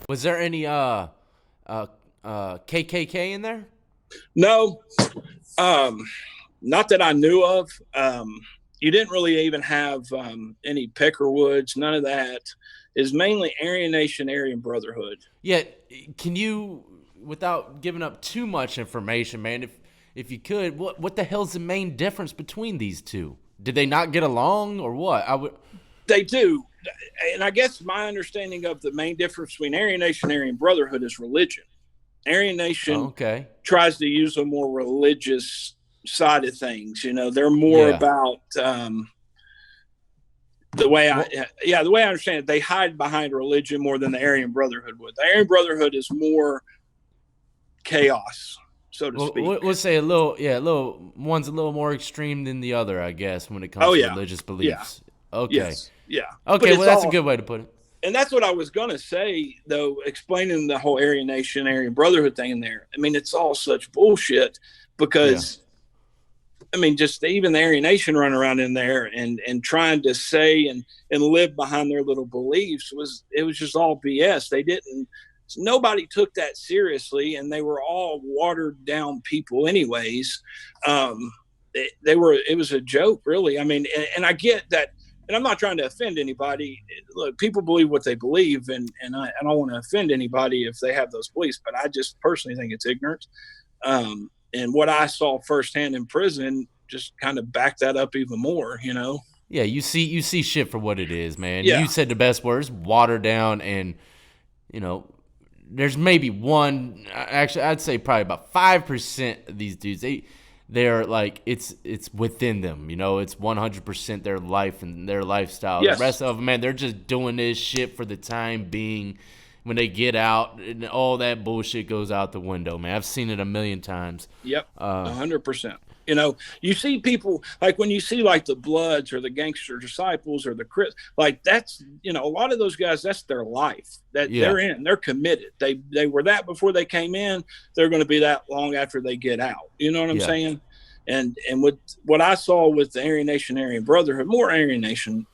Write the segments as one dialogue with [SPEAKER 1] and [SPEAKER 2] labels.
[SPEAKER 1] Was there any KKK in there?
[SPEAKER 2] No, um, not that I knew of. You didn't really even have any Peckerwoods, none of that. Is mainly Aryan Nation, Aryan Brotherhood.
[SPEAKER 1] Yeah, can you, without giving up too much information, man, if you could, what the hell's the main difference between these two? Did they not get along or what? I would.
[SPEAKER 2] They do. And I guess my understanding of the main difference between Aryan Nation and Aryan Brotherhood is religion. Aryan
[SPEAKER 1] Oh,
[SPEAKER 2] Nation
[SPEAKER 1] okay.
[SPEAKER 2] tries to use a more religious side of things. You know, they're more
[SPEAKER 1] Yeah.
[SPEAKER 2] about the way
[SPEAKER 1] Well,
[SPEAKER 2] the way I understand it, they hide behind religion more than the Aryan Brotherhood would. The Aryan Brotherhood is more chaos, so to speak.
[SPEAKER 1] we'll say one's a little more extreme than the other, I guess, when it comes
[SPEAKER 2] Oh
[SPEAKER 1] to
[SPEAKER 2] yeah,
[SPEAKER 1] religious
[SPEAKER 2] yeah,
[SPEAKER 1] beliefs. Okay.
[SPEAKER 2] yes, yeah. But
[SPEAKER 1] Okay, well,
[SPEAKER 2] it's
[SPEAKER 1] that's a
[SPEAKER 2] all,
[SPEAKER 1] good way to put it.
[SPEAKER 2] and that's what I was gonna say though, explaining the whole Aryan Nation, Aryan Brotherhood thing in there. I mean, it's all such bullshit
[SPEAKER 1] Yeah.
[SPEAKER 2] because I mean, just even the Aryan Nation running around in there and trying to say and live behind their little beliefs was just all BS. They didn't. Nobody took that seriously, and they were all watered down people, anyways. They were. It was a joke, really. I mean, and I get that, and I'm not trying to offend anybody. Look, people believe what they believe, and I don't want to offend anybody if they have those beliefs. But I just personally think it's ignorance. And what I saw firsthand in prison just kind of backed that up even more, you know?
[SPEAKER 1] Yeah, you see shit for what it is, man.
[SPEAKER 2] Yeah.
[SPEAKER 1] You said the best words, watered down, and you know, there's maybe one. Actually, I'd say probably about 5% of these dudes. They're like it's within them. You know, it's 100% their life and their lifestyle. The
[SPEAKER 2] Yes.
[SPEAKER 1] rest of them, man, they're just doing this shit for the time being. When they get out, and all that bullshit goes out the window, man. I've seen it a million times.
[SPEAKER 2] Yep. 100%. You know, you see people like when you see like the Bloods or the Gangster Disciples or the Chris, like that's, you know, a lot of those guys, that's their life that
[SPEAKER 1] Yeah,
[SPEAKER 2] they're committed. They were that before they came in. They're going to be that long after they get out. You know what I'm
[SPEAKER 1] yeah,
[SPEAKER 2] saying? And with what I saw with the Aryan Nation, Aryan Brotherhood, more Aryan Nation,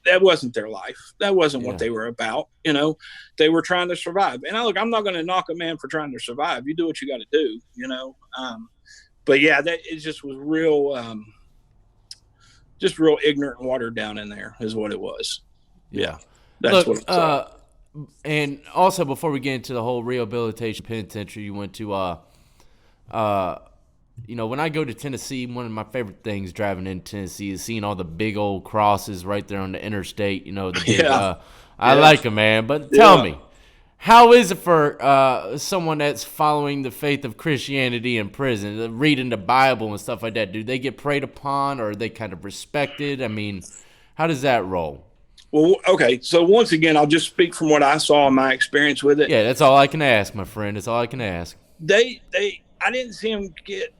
[SPEAKER 2] that wasn't their life. That wasn't what
[SPEAKER 1] yeah.
[SPEAKER 2] they were about. You know, they were trying to survive. And I'm not going to knock a man for trying to survive. You do what you got to do, you know? But yeah, that it just was real, just real ignorant and watered down in there is what it was. Yeah.
[SPEAKER 1] Yeah.
[SPEAKER 2] That's
[SPEAKER 1] Look,
[SPEAKER 2] what I saw.
[SPEAKER 1] and also before we get into the whole rehabilitation penitentiary you went to, uh, when I go to Tennessee, one of my favorite things driving in Tennessee is seeing all the big old crosses right there on the interstate. You know, the big.
[SPEAKER 2] Yeah.
[SPEAKER 1] I
[SPEAKER 2] Yeah.
[SPEAKER 1] like them, man. But tell
[SPEAKER 2] Yeah.
[SPEAKER 1] me, how is it for someone that's following the faith of Christianity in prison, reading the Bible and stuff like that? Do they get preyed upon, or are they kind of respected? I mean, how does that roll?
[SPEAKER 2] Well, okay. So once again, I'll just speak from what I saw in my experience with it.
[SPEAKER 1] Yeah, that's all I can ask, my friend. That's all I can ask.
[SPEAKER 2] I didn't see them get,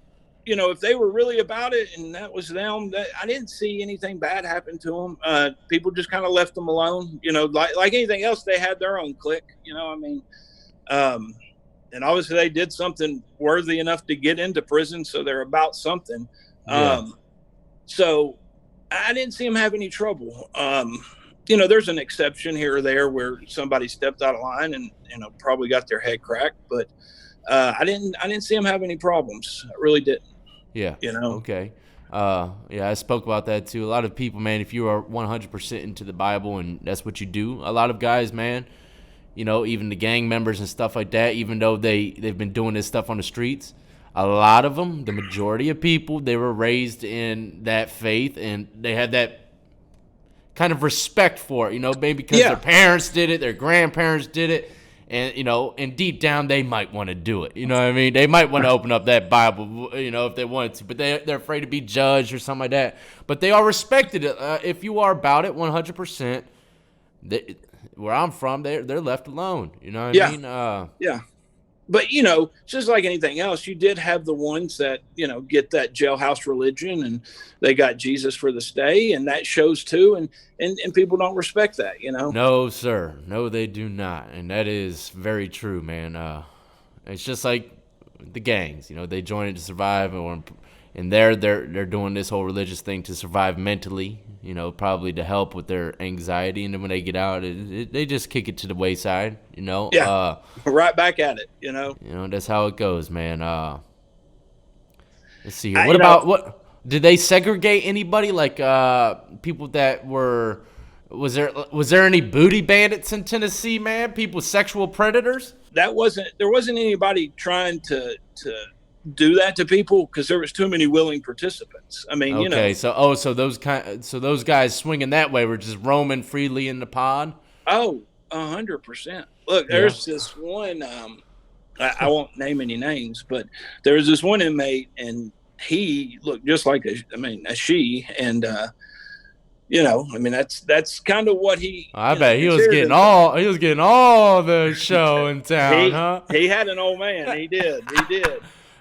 [SPEAKER 2] you know, if they were really about it and that was them, I didn't see anything bad happen to them. People just kind of left them alone, you know, like anything else, they had their own clique, you know, I mean, um, and obviously they did something worthy enough to get into prison. So they're about something.
[SPEAKER 1] Yeah,
[SPEAKER 2] Um, so I didn't see them have any trouble. You know, there's an exception here or there where somebody stepped out of line and, you know, probably got their head cracked, but I didn't see them have any problems. I really didn't.
[SPEAKER 1] yeah.
[SPEAKER 2] You know.
[SPEAKER 1] Okay. Yeah, I spoke about that too. A lot of people, man, if you are 100% into the Bible and that's what you do, a lot of guys, man, even the gang members and stuff like that, even though they've been doing this stuff on the streets, a lot of them, the majority of people, they were raised in that faith and they had that kind of respect for it, maybe because their
[SPEAKER 2] Yeah.
[SPEAKER 1] parents did it, their grandparents did it, and deep down they might want to do it. You know what I mean? They might want to open up that Bible, if they wanted to, but they're afraid to be judged or something like that. But they are respected if you are about it 100%. Where I'm from, they're left alone. You know what I
[SPEAKER 2] Yeah.
[SPEAKER 1] mean?
[SPEAKER 2] Yeah. But just like anything else, you did have the ones that get that jailhouse religion, and they got Jesus for the stay, and that shows too. And people don't respect that.
[SPEAKER 1] No, sir. No, they do not, and that is very true, man. It's just like the gangs. They join it to survive, or and they're doing this whole religious thing to survive mentally, you know, probably to help with their anxiety, and then when they get out, they just kick it to the wayside, you know.
[SPEAKER 2] Yeah, right back at it, you know.
[SPEAKER 1] You know, that's how it goes, man. Let's see here.
[SPEAKER 2] I,
[SPEAKER 1] What
[SPEAKER 2] you know,
[SPEAKER 1] about what did they segregate anybody like people that were was there any booty bandits in Tennessee, man? People sexual predators?
[SPEAKER 2] there wasn't anybody trying to do that to people because there was too many willing participants. I mean,
[SPEAKER 1] Okay, so those guys swinging that way were just roaming freely in the pod.
[SPEAKER 2] oh, 100%. Look,
[SPEAKER 1] Yeah.
[SPEAKER 2] there's this one. I won't name any names, but there was this one inmate, and he looked just like a she, and I mean that's kind of what he.
[SPEAKER 1] I bet he was getting all the show in town, huh?
[SPEAKER 2] He had an old man. He did.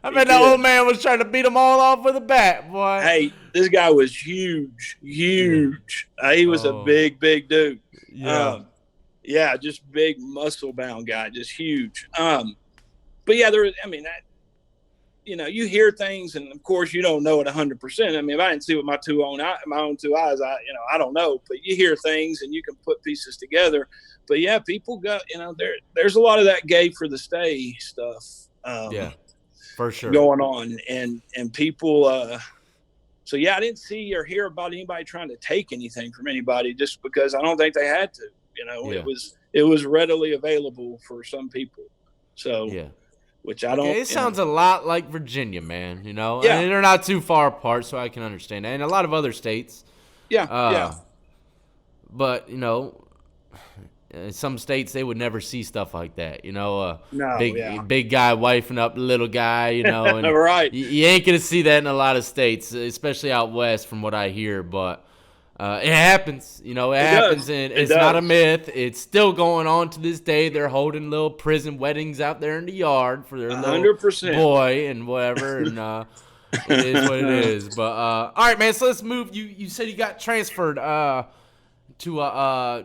[SPEAKER 1] I bet that old man was trying to beat them all off with a bat, boy.
[SPEAKER 2] Hey, this guy was huge. He was a big dude.
[SPEAKER 1] Yeah.
[SPEAKER 2] Just big muscle bound guy, just huge. But yeah, you hear things, and of course you don't know it 100%. I mean, if I didn't see it with my own two eyes, I don't know. But you hear things, and you can put pieces together. But yeah, people got, there's a lot of that gay for the stay stuff.
[SPEAKER 1] Yeah, for sure
[SPEAKER 2] going on, and people. So yeah, I didn't see or hear about anybody trying to take anything from anybody, just because I don't think they had to. It was readily available for some people. So
[SPEAKER 1] yeah.
[SPEAKER 2] Which I don't.
[SPEAKER 1] It sounds a lot like Virginia, man. You know,
[SPEAKER 2] yeah.
[SPEAKER 1] And they're not too far apart, so I can understand that. And a lot of other states.
[SPEAKER 2] Yeah.
[SPEAKER 1] But in some states they would never see stuff like that.
[SPEAKER 2] No.
[SPEAKER 1] Big guy wifing up the little guy. And
[SPEAKER 2] right.
[SPEAKER 1] You ain't gonna see that in a lot of states, especially out west, from what I hear. But it happens, it happens, and it's not a myth. It's still going on to this day. They're holding little prison weddings out there in the yard for their 100%. Little boy and whatever, and it is what it is. But all right, man. So let's move. You said you got transferred to a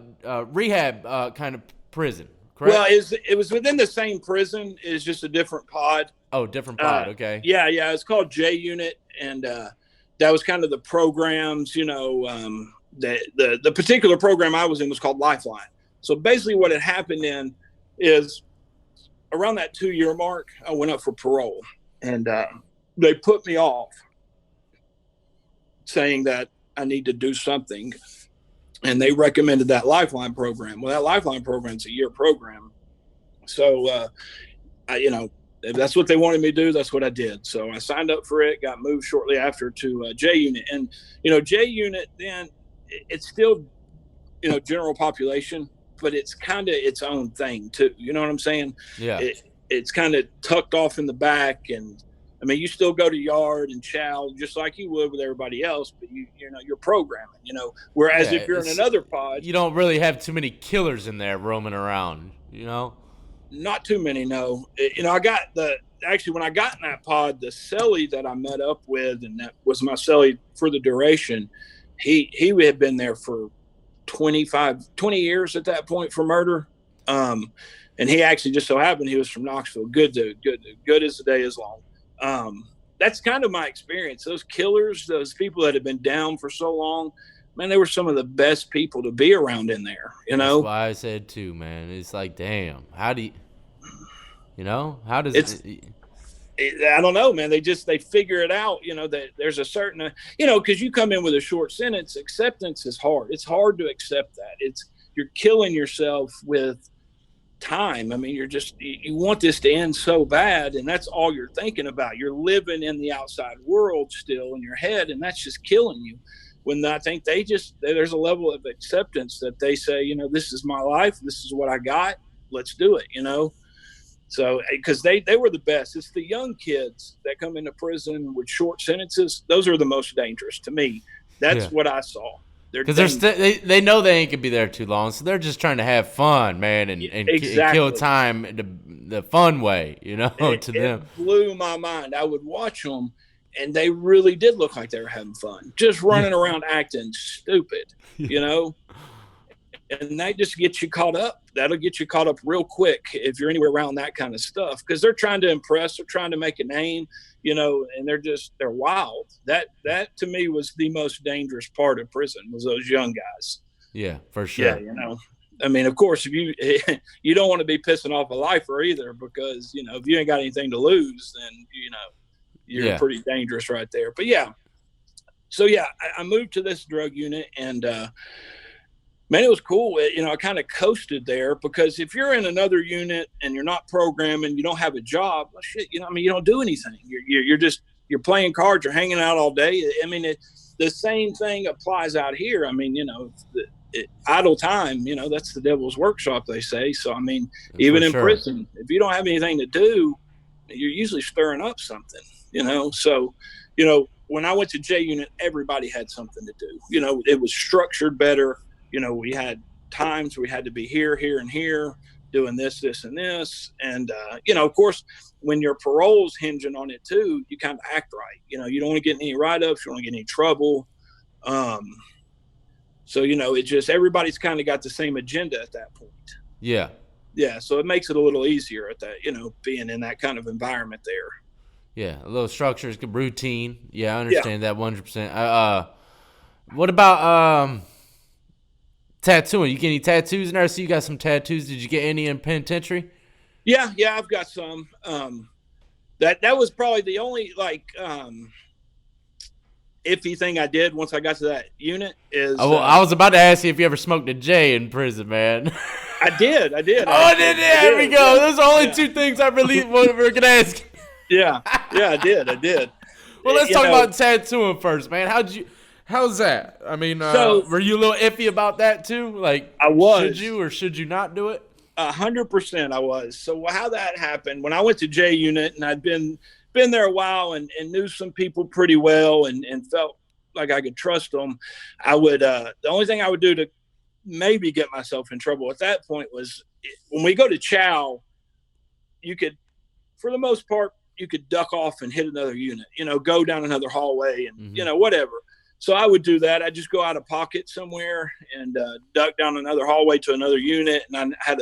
[SPEAKER 1] rehab kind of prison, correct?
[SPEAKER 2] Well, it was within the same prison. It's just a different pod.
[SPEAKER 1] Oh, different pod. Okay.
[SPEAKER 2] Yeah. It's called JUnit, and that was kind of the programs, the particular program I was in was called Lifeline. So basically what had happened then is around that 2-year mark, I went up for parole, and they put me off saying that I need to do something. And they recommended that Lifeline program. Well, that Lifeline program's a year program. So, if that's what they wanted me to do, that's what I did. So I signed up for it, got moved shortly after to JUnit. And, JUnit, then it's still, general population, but it's kind of its own thing too. You know what I'm saying?
[SPEAKER 1] Yeah.
[SPEAKER 2] It's kind of tucked off in the back. And I mean, you still go to yard and chow just like you would with everybody else, but you're programming, whereas if you're in another pod,
[SPEAKER 1] you don't really have too many killers in there roaming around,
[SPEAKER 2] Not too many, no. I got when I got in that pod, the cellie that I met up with, and that was my cellie for the duration, he had been there for 20 years at that point for murder. And he actually just so happened he was from Knoxville. Good dude, good as the day is long. That's kind of my experience. Those killers, those people that have been down for so long, man, they were some of the best people to be around in there, That's
[SPEAKER 1] why I said too, man. It's like, damn, how do how does
[SPEAKER 2] I don't know, man. They figure it out, that there's a certain, because you come in with a short sentence, acceptance is hard. It's hard to accept that. You're killing yourself with time. I mean, you want this to end so bad, and that's all you're thinking about. You're living in the outside world still in your head, and that's just killing you. When I think there's a level of acceptance that they say, this is my life, this is what I got, let's do it, So, because they were the best. It's the young kids that come into prison with short sentences. Those are the most dangerous to me. That's what I saw.
[SPEAKER 1] Because they know they ain't gonna be there too long, so they're just trying to have fun, man, and kill time the fun way, to them.
[SPEAKER 2] It blew my mind. I would watch them, and they really did look like they were having fun, just running around acting stupid, and that just gets you caught up. That'll get you caught up real quick if you're anywhere around that kind of stuff, because they're trying to impress, they're trying to make a name, and they're wild. That to me was the most dangerous part of prison, was those young guys.
[SPEAKER 1] Yeah, for sure.
[SPEAKER 2] Yeah, I mean, of course, if you don't want to be pissing off a lifer either, because if you ain't got anything to lose, then you're pretty dangerous right there. But yeah, so yeah, I moved to this drug unit, and man, it was cool. I kind of coasted there, because if you're in another unit and you're not programming, you don't have a job, well, shit, you don't do anything. You're playing cards, you're hanging out all day. I mean, the same thing applies out here. I mean, idle time, that's the devil's workshop, they say. So, I mean, even in prison, if you don't have anything to do, you're usually stirring up something, So, when I went to JUnit, everybody had something to do. It was structured better. We had times we had to be here, and here, doing this, and this. And, of course, when your parole's hinging on it too, you kind of act right. You don't want to get any write-ups, you don't want to get any trouble. So, it just, everybody's kind of got the same agenda at that point.
[SPEAKER 1] Yeah.
[SPEAKER 2] Yeah. So it makes it a little easier at that, being in that kind of environment there.
[SPEAKER 1] Yeah. A little structure, routine. Yeah. I understand that 100%. What about tattooing? You get any tattoos in there? I see you got some tattoos. Did you get any in penitentiary?
[SPEAKER 2] Yeah. I've got some. That was probably the only iffy thing I did once I got to that unit is.
[SPEAKER 1] I was about to ask you if you ever smoked a J in prison, man.
[SPEAKER 2] I did.
[SPEAKER 1] There we go. Those are only two things I really were gonna ask.
[SPEAKER 2] Yeah, I did.
[SPEAKER 1] Well, let's talk about tattooing first, man. How's that? I mean, were you a little iffy about that too? Like,
[SPEAKER 2] I was.
[SPEAKER 1] Should you or should you not do it?
[SPEAKER 2] 100% I was. So how that happened, when I went to JUnit, and I'd been there a while and knew some people pretty well and felt like I could trust them, I would the only thing I would do to maybe get myself in trouble at that point was, when we go to chow, you could, for the most part, you could duck off and hit another unit, go down another hallway and whatever. So I would do that. I'd just go out of pocket somewhere and duck down another hallway to another unit. And I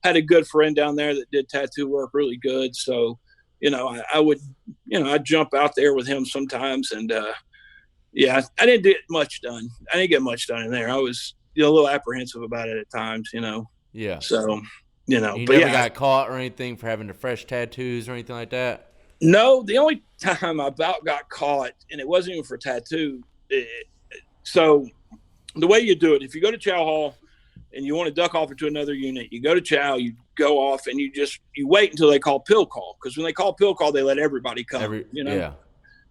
[SPEAKER 2] had a good friend down there that did tattoo work really good. So, I would, I'd jump out there with him sometimes. And I didn't get much done. I didn't get much done in there. I was a little apprehensive about it at times,
[SPEAKER 1] Yeah.
[SPEAKER 2] So,
[SPEAKER 1] You never got caught or anything for having the fresh tattoos or anything like that?
[SPEAKER 2] No, the only time I about got caught, and it wasn't even for tattoo. So the way you do it, if you go to chow hall and you want to duck off into another unit, you go to chow, you go off, and you wait until they call pill call. Because when they call pill call, they let everybody come,
[SPEAKER 1] Yeah.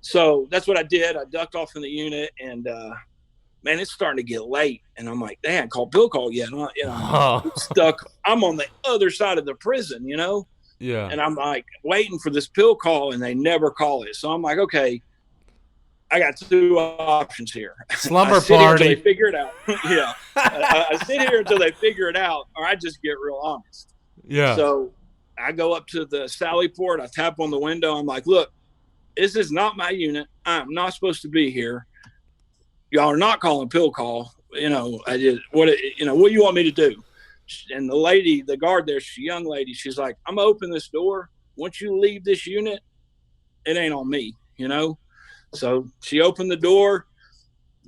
[SPEAKER 1] So
[SPEAKER 2] that's what I did. I ducked off in the unit, and man, it's starting to get late. And I'm like, damn, call pill call yet? I'm stuck. I'm on the other side of the prison,
[SPEAKER 1] Yeah.
[SPEAKER 2] And I'm like waiting for this pill call, and they never call it. So I'm like, okay, I got two options here.
[SPEAKER 1] Slumber party.
[SPEAKER 2] Until they figure it out. Yeah. I sit here until they figure it out, or I just get real honest.
[SPEAKER 1] Yeah.
[SPEAKER 2] So I go up to the Sally port. I tap on the window. I'm like, look, this is not my unit. I'm not supposed to be here. Y'all are not calling pill call. What do you want me to do? And the lady, the guard there, she's a young lady. She's like, I'm going to open this door. Once you leave this unit, it ain't on me, So she opened the door.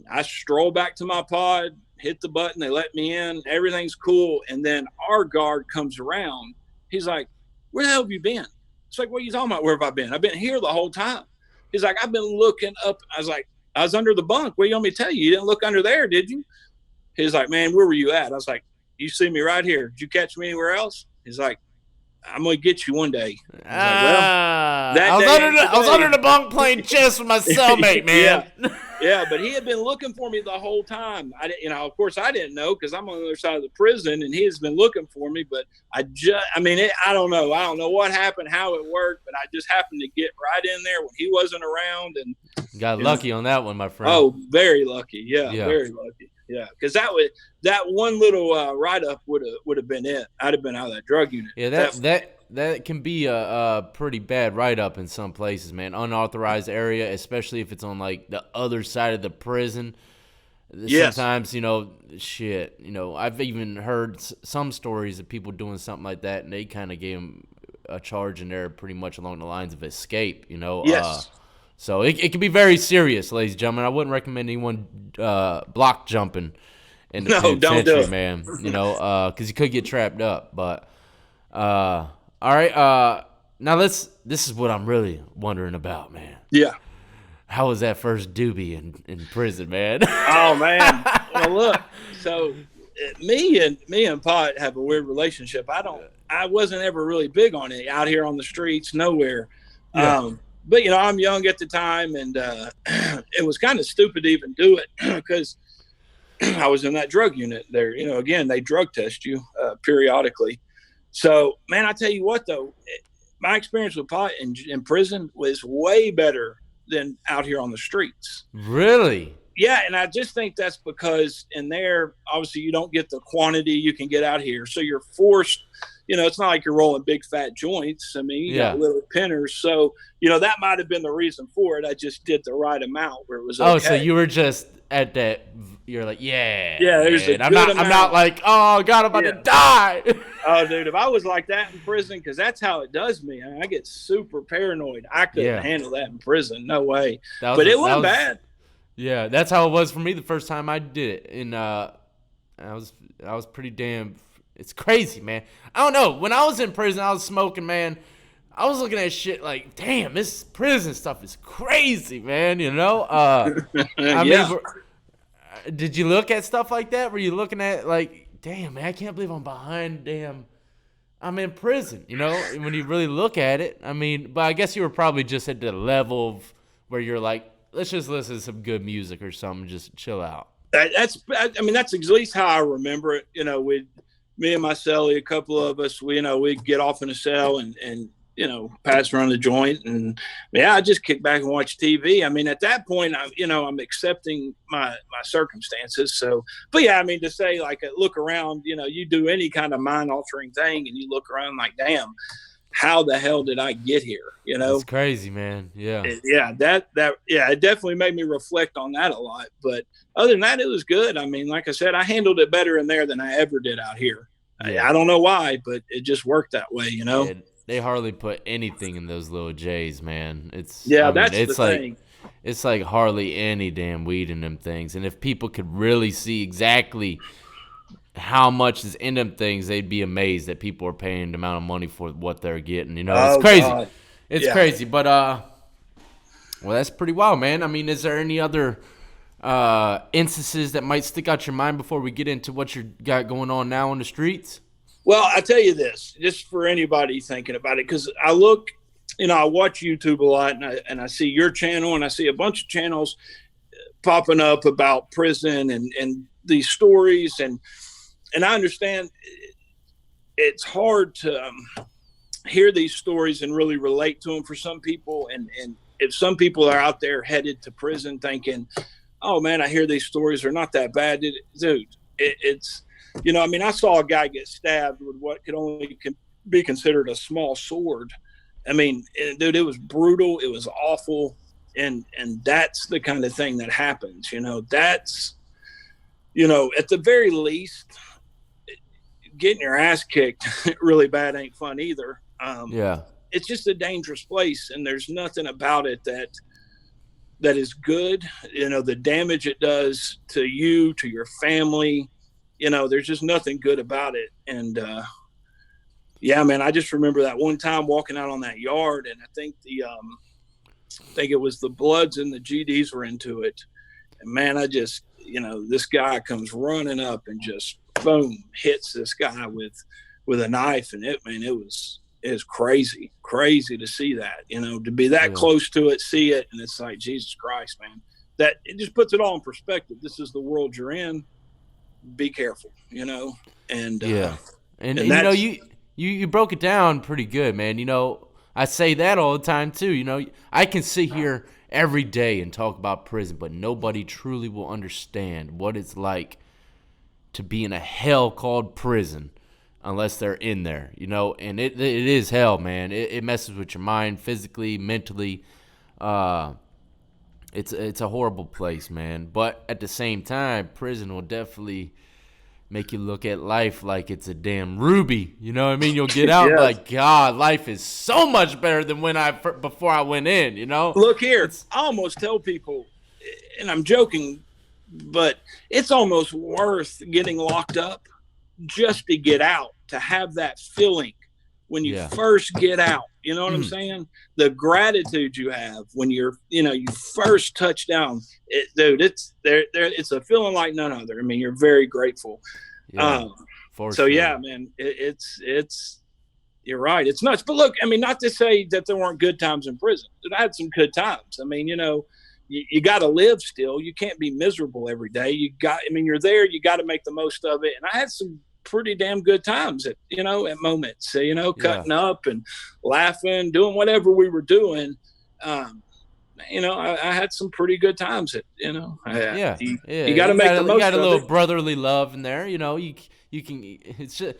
[SPEAKER 2] I stroll back to my pod, hit the button. They let me in. Everything's cool. And then our guard comes around. He's like, where the hell have you been? It's like, what are you talking about? Where have I been? I've been here the whole time. He's like, I've been looking up. I was like, I was under the bunk. What do you want me to tell you? You didn't look under there, did you? He's like, man, where were you at? I was like, you see me right here. Did you catch me anywhere else? He's like, I'm going to get you one day.
[SPEAKER 1] I was under the bunk playing chess with my cellmate, man.
[SPEAKER 2] Yeah, but he had been looking for me the whole time. Of course, I didn't know because I'm on the other side of the prison, and he has been looking for me. But I don't know. I don't know what happened, how it worked, but I just happened to get right in there when he wasn't around. And
[SPEAKER 1] got lucky on that one, my friend.
[SPEAKER 2] Oh, very lucky. Yeah. Very lucky. Yeah, because that one little write-up would have been it. I'd have been out of that drug unit.
[SPEAKER 1] Yeah, that can be a pretty bad write-up in some places, man. Unauthorized area, especially if it's on like the other side of the prison.
[SPEAKER 2] Yes.
[SPEAKER 1] Sometimes, shit, I've even heard some stories of people doing something like that, and they kind of gave them a charge in there pretty much along the lines of escape.
[SPEAKER 2] Yes.
[SPEAKER 1] So it can be very serious, ladies and gentlemen. I wouldn't recommend anyone block jumping in the
[SPEAKER 2] No, don't do
[SPEAKER 1] penitentiary,
[SPEAKER 2] it.
[SPEAKER 1] man, because you could get trapped up. But, all right, now this is what I'm really wondering about, man.
[SPEAKER 2] Yeah.
[SPEAKER 1] How was that first doobie in prison, man?
[SPEAKER 2] Oh man. Well, look. So me and Pot have a weird relationship. I wasn't ever really big on it out here on the streets, nowhere.
[SPEAKER 1] Yeah.
[SPEAKER 2] But I'm young at the time, and it was kind of stupid to even do it because I was in that drug unit there. Again, they drug test you periodically. So, man, I tell you what, though, my experience with pot in prison was way better than out here on the streets.
[SPEAKER 1] Really?
[SPEAKER 2] Yeah, and I just think that's because in there, obviously, you don't get the quantity you can get out here. So you're forced, it's not like you're rolling big fat joints. I mean, you got little pinners. So, that might have been the reason for it. I just did the right amount where it was okay.
[SPEAKER 1] Oh, so you were just at that, you're like, yeah.
[SPEAKER 2] There's a good amount.
[SPEAKER 1] I'm not like, oh, God, I'm about to die.
[SPEAKER 2] Oh, dude, if I was like that in prison, because that's how it does me. I get super paranoid. I couldn't handle that in prison. No way. But it wasn't bad.
[SPEAKER 1] Yeah, that's how it was for me the first time I did it. And I was pretty damn. It's crazy, man. I don't know. When I was in prison, I was smoking, man. I was looking at shit like, damn, this prison stuff is crazy, man. I mean, did you look at stuff like that? Were you looking at like, damn, man, I can't believe I'm in prison, when you really look at it. I mean, but I guess you were probably just at the level of where you're like, let's just listen to some good music or something, just chill out.
[SPEAKER 2] That's at least how I remember it. Me and my cellie, a couple of us, we'd get off in a cell and pass around the joint, and I just kick back and watch TV. I mean, at that point, I'm accepting my circumstances. So, but to say like, look around, you do any kind of mind altering thing, and you look around like, damn, how the hell did I get here?
[SPEAKER 1] It's crazy, man. Yeah.
[SPEAKER 2] It definitely made me reflect on that a lot. But other than that, it was good. I mean, like I said, I handled it better in there than I ever did out here. Yeah. I don't know why, but it just worked that way, Yeah,
[SPEAKER 1] they hardly put anything in those little J's, man. It's
[SPEAKER 2] the thing.
[SPEAKER 1] It's like hardly any damn weed in them things. And if people could really see exactly how much is in them things, they'd be amazed that people are paying the amount of money for what they're getting. It's crazy. God. It's crazy. But well, that's pretty wild, man. I mean, is there any other instances that might stick out your mind before we get into what you got going on now on the streets?
[SPEAKER 2] Well, I tell you this, just for anybody thinking about it, because I look, I watch YouTube a lot, and I see your channel, and I see a bunch of channels popping up about prison and these stories, and I understand it's hard to hear these stories and really relate to them for some people, and if some people are out there headed to prison thinking, oh man, I hear these stories are not that bad, dude, it's. I saw a guy get stabbed with what could only be considered a small sword. I mean, dude, it was brutal. It was awful. And that's the kind of thing that happens, that's, at the very least, getting your ass kicked really bad ain't fun either. It's just a dangerous place, and there's nothing about it that is good. The damage it does to you, to your family, there's just nothing good about it. And, man, I just remember that one time walking out on that yard, and I think it was the Bloods and the GDs were into it. And man, I just, this guy comes running up and just boom, hits this guy with a knife. And it was crazy to see that, to be that close to it, see it. And it's like, Jesus Christ, man, that it just puts it all in perspective. This is the world you're in. Be careful, and
[SPEAKER 1] you broke it down pretty good, man. I say that all the time too. I can sit here every day and talk about prison, but nobody truly will understand what it's like to be in a hell called prison unless they're in there, and it is hell, man. It messes with your mind physically, mentally. It's a horrible place, man. But at the same time, prison will definitely make you look at life like it's a damn ruby. You know what I mean? You'll get out and be
[SPEAKER 2] Yes.
[SPEAKER 1] like, God, life is so much better than before I went in. You know?
[SPEAKER 2] Look here,
[SPEAKER 1] It's
[SPEAKER 2] I almost tell people, and I'm joking, but it's almost worth getting locked up just to get out, to have that feeling when you
[SPEAKER 1] yeah.
[SPEAKER 2] first get out. You know what I'm saying? The gratitude you have when you first touch down, dude. It's there. It's a feeling like none other. I mean, you're very grateful.
[SPEAKER 1] Yeah. For
[SPEAKER 2] So
[SPEAKER 1] sure.
[SPEAKER 2] yeah, man, it's you're right. It's nuts. But look, I mean, not to say that there weren't good times in prison. I had some good times. I mean, you got to live still. You can't be miserable every day. You're there. You got to make the most of it. And I had some pretty damn good times at moments,
[SPEAKER 1] Yeah.
[SPEAKER 2] cutting up and laughing, doing whatever we were doing. I had some pretty good times
[SPEAKER 1] Yeah. Yeah.
[SPEAKER 2] you got to make the
[SPEAKER 1] You got
[SPEAKER 2] most
[SPEAKER 1] a
[SPEAKER 2] of
[SPEAKER 1] little
[SPEAKER 2] it.
[SPEAKER 1] brotherly love in there. You can. It's just.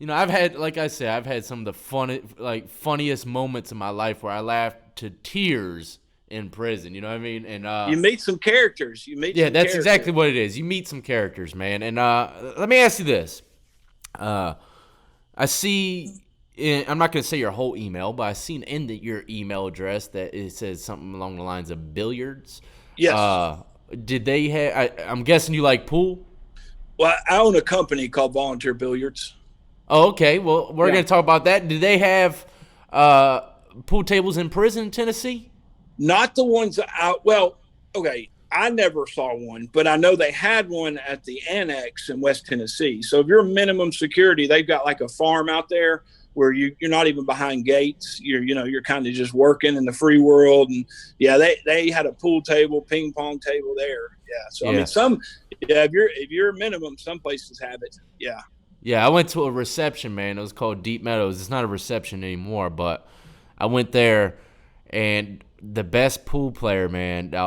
[SPEAKER 1] I've had, like I said, I've had some of the funniest moments in my life where I laughed to tears in prison. You know what I mean? And
[SPEAKER 2] You meet some characters.
[SPEAKER 1] yeah, that's exactly what it is. You meet some characters, man. And let me ask you this: I see. I'm not going to say your whole email, but I seen in your email address that it says something along the lines of billiards.
[SPEAKER 2] Yes.
[SPEAKER 1] Did they have? I'm guessing you like pool.
[SPEAKER 2] Well, I own a company called Volunteer Billiards.
[SPEAKER 1] Oh, okay. Well, we're
[SPEAKER 2] Yeah.
[SPEAKER 1] going to talk about that. Do they have pool tables in prison in Tennessee?
[SPEAKER 2] Not the ones out. Well, okay. I never saw one, but I know they had one at the annex in West Tennessee. So if you're minimum security, they've got like a farm out there where you're not even behind gates. You're kind of just working in the free world. And yeah, they had a pool table, ping pong table there. Yeah. So
[SPEAKER 1] Yeah.
[SPEAKER 2] I mean, if you're minimum, some places have it. Yeah.
[SPEAKER 1] Yeah, I went to a reception, man. It was called Deep Meadows. It's not a reception anymore, but I went there, and the best pool player, man. I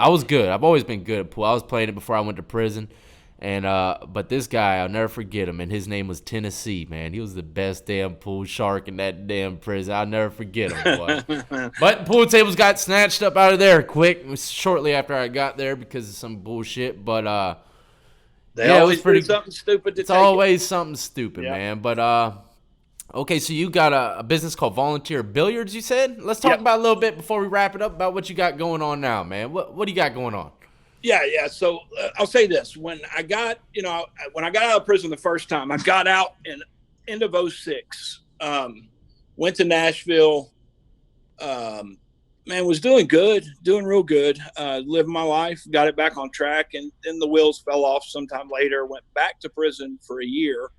[SPEAKER 1] was good. I've always been good at pool. I was playing it before I went to prison, and but this guy, I'll never forget him. And his name was Tennessee, man. He was the best damn pool shark in that damn prison. I'll never forget him, boy. But pool tables got snatched up out of there quick, shortly after I got there because of some bullshit. But
[SPEAKER 2] They
[SPEAKER 1] yeah, it
[SPEAKER 2] always
[SPEAKER 1] was pretty.
[SPEAKER 2] do something stupid to
[SPEAKER 1] It's
[SPEAKER 2] take it.
[SPEAKER 1] always something stupid,
[SPEAKER 2] Yeah.
[SPEAKER 1] man. But okay, so you got a business called Volunteer Billiards, you said? Let's talk
[SPEAKER 2] Yep.
[SPEAKER 1] about a little bit before we wrap it up about what you got going on now, man. What do you got going on?
[SPEAKER 2] Yeah. So I'll say this: when I got out of prison the first time, I got out in end of 06. Went to Nashville. Man, was doing good, doing real good. Living my life, got it back on track, and then the wheels fell off sometime later. Went back to prison for a year.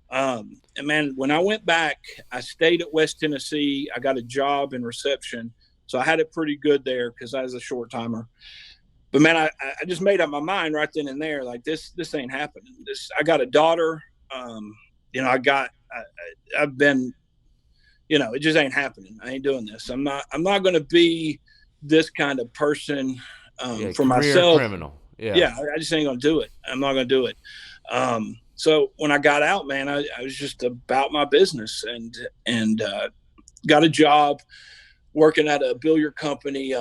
[SPEAKER 2] And man, when I went back, I stayed at West Tennessee. I got a job in reception, so I had it pretty good there because I was a short timer. But man, I just made up my mind right then and there, like this ain't happening. I got a daughter. I've been, it just ain't happening. I ain't doing this. I'm not going to be this kind of person
[SPEAKER 1] Yeah,
[SPEAKER 2] for
[SPEAKER 1] career
[SPEAKER 2] myself.
[SPEAKER 1] criminal. Yeah.
[SPEAKER 2] Yeah, I just ain't going to do it. I'm not going to do it. So when I got out, man, I was just about my business and got a job working at a billiard company.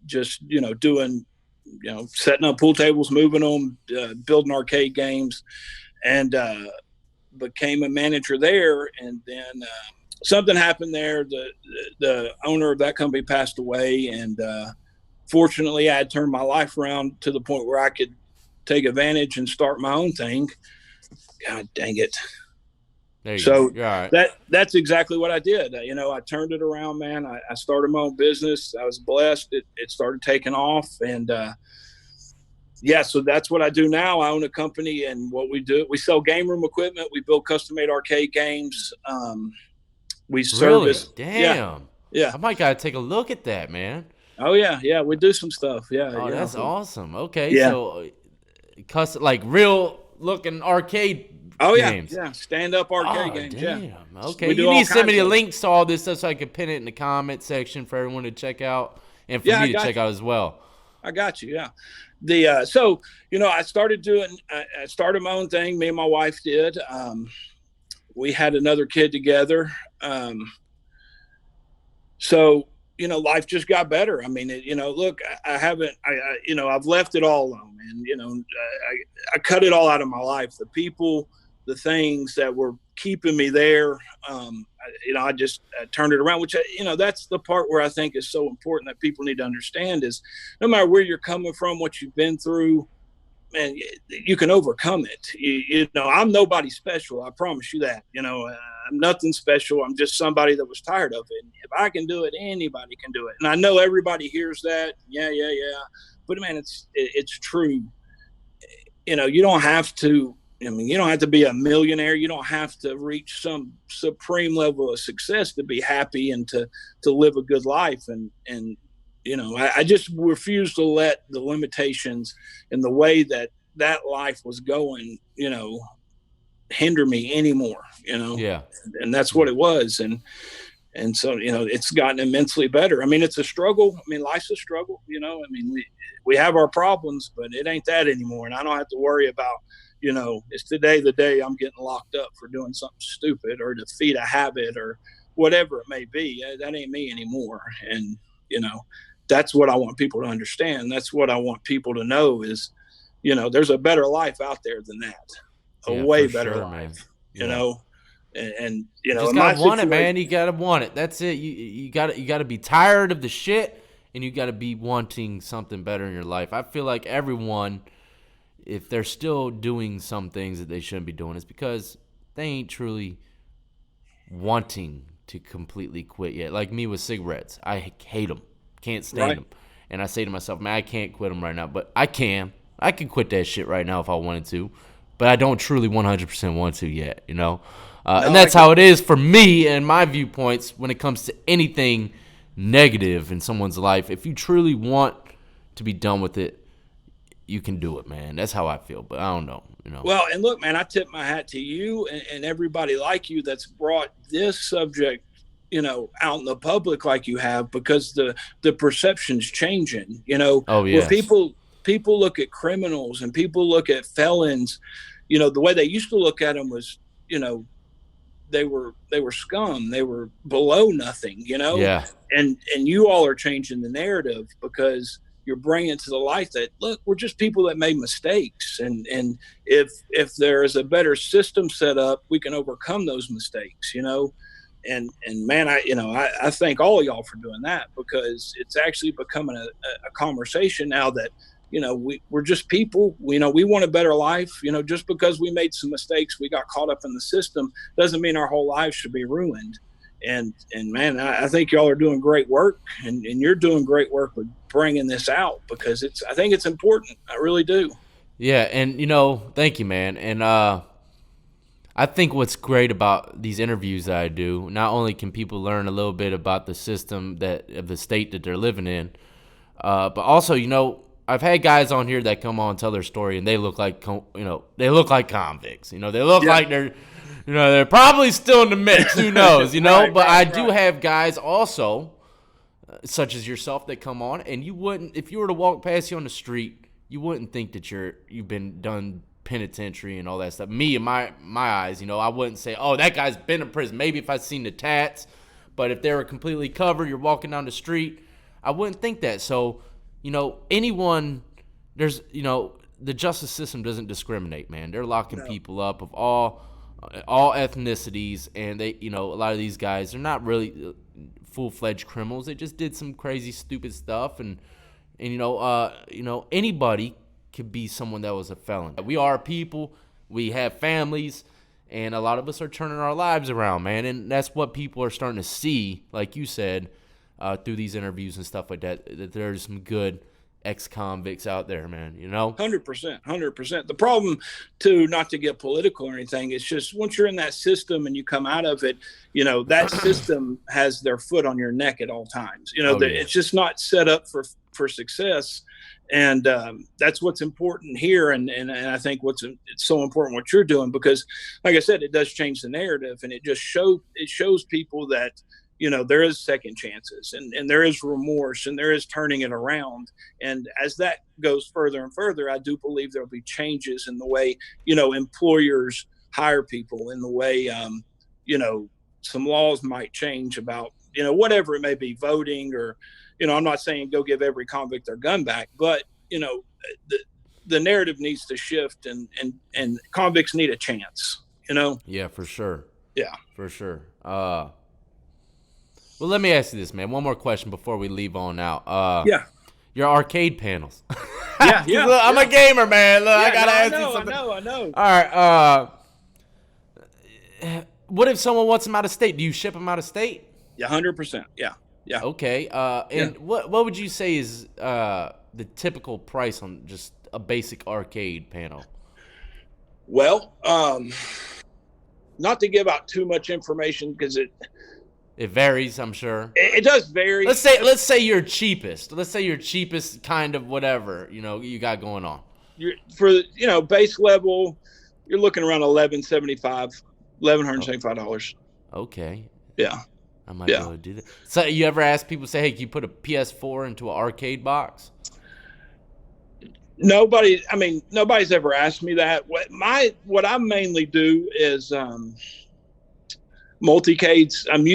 [SPEAKER 2] Just, doing, setting up pool tables, moving them, building arcade games, and became a manager there. And then something happened there. The owner of that company passed away, and fortunately, I had turned my life around to the point where I could take advantage and start my own thing. God dang it. So that's exactly what I did. I turned it around, man. I started my own business. I was blessed. It started taking off. And so that's what I do now. I own a company, and what we do, we sell game room equipment. We build custom-made arcade games. We service.
[SPEAKER 1] Really? Damn.
[SPEAKER 2] Yeah.
[SPEAKER 1] I might gotta take a look at that, man.
[SPEAKER 2] Oh yeah. We do some stuff. Yeah.
[SPEAKER 1] Oh, that's awesome. Okay,
[SPEAKER 2] Yeah.
[SPEAKER 1] so custom, like real looking arcade.
[SPEAKER 2] Oh yeah,
[SPEAKER 1] games.
[SPEAKER 2] yeah, stand-up arcade games.
[SPEAKER 1] Damn.
[SPEAKER 2] Yeah.
[SPEAKER 1] Okay,
[SPEAKER 2] We do
[SPEAKER 1] you
[SPEAKER 2] all
[SPEAKER 1] need to send me
[SPEAKER 2] kinds
[SPEAKER 1] the
[SPEAKER 2] of-
[SPEAKER 1] links to all this stuff so I can pin it in the comment section for everyone to check out and for
[SPEAKER 2] Yeah, I
[SPEAKER 1] me to
[SPEAKER 2] got
[SPEAKER 1] check out as well.
[SPEAKER 2] I got you. Yeah. I started my own thing. Me and my wife did. We had another kid together. So life just got better. I mean, look, I haven't, I've left it all alone, man. I cut it all out of my life. The people, the things that were keeping me there, I just turned it around, which, that's the part where I think is so important that people need to understand is no matter where you're coming from, what you've been through, man, you can overcome it. I'm nobody special. I promise you that. I'm nothing special. I'm just somebody that was tired of it. If I can do it, anybody can do it. And I know everybody hears that. Yeah. But man, it's true. You don't have to. I mean, you don't have to be a millionaire. You don't have to reach some supreme level of success to be happy and to live a good life. And I just refuse to let the limitations and the way that life was going, hinder me anymore,
[SPEAKER 1] Yeah.
[SPEAKER 2] and that's what it was. And so, it's gotten immensely better. I mean, it's a struggle. I mean, life's a struggle, I mean, we have our problems, but it ain't that anymore. And I don't have to worry about, it's today the day I'm getting locked up for doing something stupid or to feed a habit or whatever it may be. That ain't me anymore. And, that's what I want people to understand. That's what I want people to know is, there's a better life out there than that. A way better life, and
[SPEAKER 1] you just gotta want it, man. You gotta want it. That's it. You gotta be tired of the shit, and you gotta be wanting something better in your life. I feel like everyone, if they're still doing some things that they shouldn't be doing, it's because they ain't truly wanting to completely quit yet. Like me with cigarettes, I hate them, can't stand them, and I say to myself, man, I can't quit them right now, but I can. I can quit that shit right now if I wanted to, but I don't truly 100% want to yet, and that's how it is for me and my viewpoints when it comes to anything negative in someone's life. If you truly want to be done with it, you can do it, man. That's how I feel, but I don't know,
[SPEAKER 2] Well, and look, man, I tip my hat to you and everybody like you that's brought this subject, out in the public like you have, because the perception's changing,
[SPEAKER 1] Oh, yes.
[SPEAKER 2] Where people look at criminals and people look at felons, the way they used to look at them was, they were scum. They were below nothing,
[SPEAKER 1] Yeah.
[SPEAKER 2] and you all are changing the narrative because you're bringing to the light that, look, we're just people that made mistakes. And if there is a better system set up, we can overcome those mistakes, and man, I thank all of y'all for doing that, because it's actually becoming a conversation now that, we're just people, we want a better life, just because we made some mistakes, we got caught up in the system, doesn't mean our whole lives should be ruined. And man, I think y'all are doing great work, and you're doing great work with bringing this out, because I think it's important. I really do.
[SPEAKER 1] Yeah. And, thank you, man. And, I think what's great about these interviews that I do, not only can people learn a little bit about the system of the state that they're living in, but also, I've had guys on here that come on and tell their story, and they look like, convicts. They look like they're probably still in the mix. Who knows? But I do have guys also, such as yourself, that come on, and you wouldn't, if you were to walk past you on the street, you wouldn't think that you've been done penitentiary and all that stuff. Me, in my eyes, I wouldn't say, oh, that guy's been in prison. Maybe if I'd seen the tats, but if they were completely covered, you're walking down the street, I wouldn't think that. So, anyone, there's, the justice system doesn't discriminate, man. They're locking people up of all ethnicities, and they, a lot of these guys, they're not really full-fledged criminals. They just did some crazy, stupid stuff, and anybody could be someone that was a felon. We are people, we have families, and a lot of us are turning our lives around, man. And that's what people are starting to see, like you said, through these interviews and stuff like that there's some good ex-convicts out there, man,
[SPEAKER 2] 100%. The problem, too, not to get political or anything, it's just once you're in that system and you come out of it, that system has their foot on your neck at all times. It's just not set up for success. And that's what's important here. And I think it's so important what you're doing, because, like I said, it does change the narrative, and it shows people that, there is second chances, and there is remorse, and there is turning it around. And as that goes further and further, I do believe there'll be changes in the way, employers hire people, in the way, some laws might change about whatever it may be, voting, or, I'm not saying go give every convict their gun back, but, the narrative needs to shift, and convicts need a chance,
[SPEAKER 1] Yeah, for sure.
[SPEAKER 2] Yeah.
[SPEAKER 1] For sure. Well, let me ask you this, man. One more question before we leave on out.
[SPEAKER 2] Yeah.
[SPEAKER 1] Your arcade panels.
[SPEAKER 2] Yeah.
[SPEAKER 1] Look, I'm a gamer, man. Look, I gotta ask you something.
[SPEAKER 2] I know.
[SPEAKER 1] All right. What if someone wants them out of state? Do you ship them out of state?
[SPEAKER 2] Yeah, 100%. Yeah.
[SPEAKER 1] Okay. And what would you say is the typical price on just a basic arcade panel?
[SPEAKER 2] Well, not to give out too much information, because it
[SPEAKER 1] varies, I'm sure.
[SPEAKER 2] It does vary.
[SPEAKER 1] Let's say your cheapest. Let's say your cheapest kind of whatever you got going on.
[SPEAKER 2] For base level, you're looking around $1,175.
[SPEAKER 1] Okay.
[SPEAKER 2] Yeah.
[SPEAKER 1] I might be able to do that. So you ever ask people, say, hey, can you put a PS4 into an arcade box?
[SPEAKER 2] Nobody's ever asked me that. What I mainly do is multicades. I'm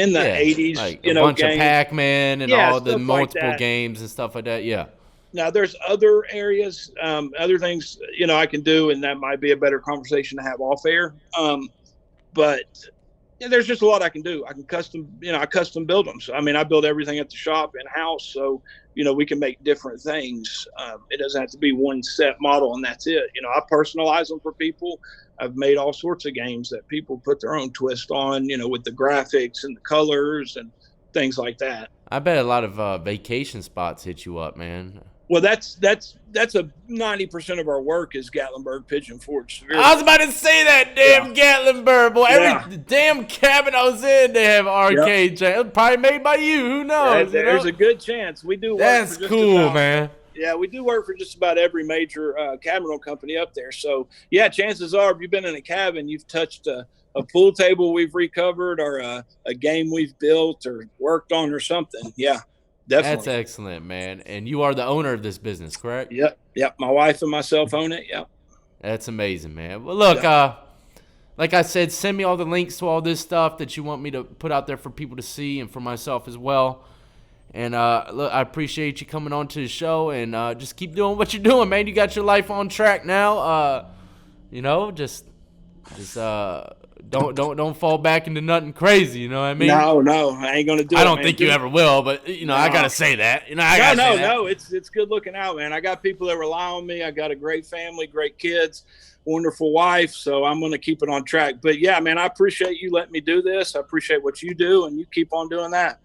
[SPEAKER 2] in the 80s,
[SPEAKER 1] like a bunch
[SPEAKER 2] games.
[SPEAKER 1] Of Pac-Man and all the multiple
[SPEAKER 2] like
[SPEAKER 1] games and stuff like that. Yeah.
[SPEAKER 2] Now there's other areas, other things I can do, and that might be a better conversation to have off air. But there's just a lot I can do. I can custom build them. So I build everything at the shop in house. So we can make different things. It doesn't have to be one set model and that's it. I personalize them for people. I've made all sorts of games that people put their own twist on, with the graphics and the colors and things like that.
[SPEAKER 1] I bet a lot of vacation spots hit you up, man.
[SPEAKER 2] Well, that's a 90% of our work is Gatlinburg, Pigeon Forge.
[SPEAKER 1] I was about to say that damn Gatlinburg, boy. Every damn cabin I was in, they have arcade channels. Probably made by you. Who knows?
[SPEAKER 2] There's a good chance. We do work.
[SPEAKER 1] That's
[SPEAKER 2] for
[SPEAKER 1] cool, man.
[SPEAKER 2] Yeah, we do work for just about every major cabin rental company up there. So, yeah, chances are if you've been in a cabin, you've touched a pool table we've recovered, or a game we've built or worked on or something. Yeah. Definitely.
[SPEAKER 1] That's excellent, man. And you are the owner of this business, correct?
[SPEAKER 2] Yep. My wife and myself own it. Yep.
[SPEAKER 1] That's amazing, man. Well, look, like I said, send me all the links to all this stuff that you want me to put out there for people to see and for myself as well. And look, I appreciate you coming on to the show, and just keep doing what you're doing, man. You got your life on track now. Just don't fall back into nothing crazy. You know what I mean?
[SPEAKER 2] No, I ain't gonna do it.
[SPEAKER 1] I don't think you ever will, but I gotta say that.
[SPEAKER 2] No. It's good looking out, man. I got people that rely on me. I got a great family, great kids, wonderful wife. So I'm gonna keep it on track. But yeah, man, I appreciate you letting me do this. I appreciate what you do, and you keep on doing that.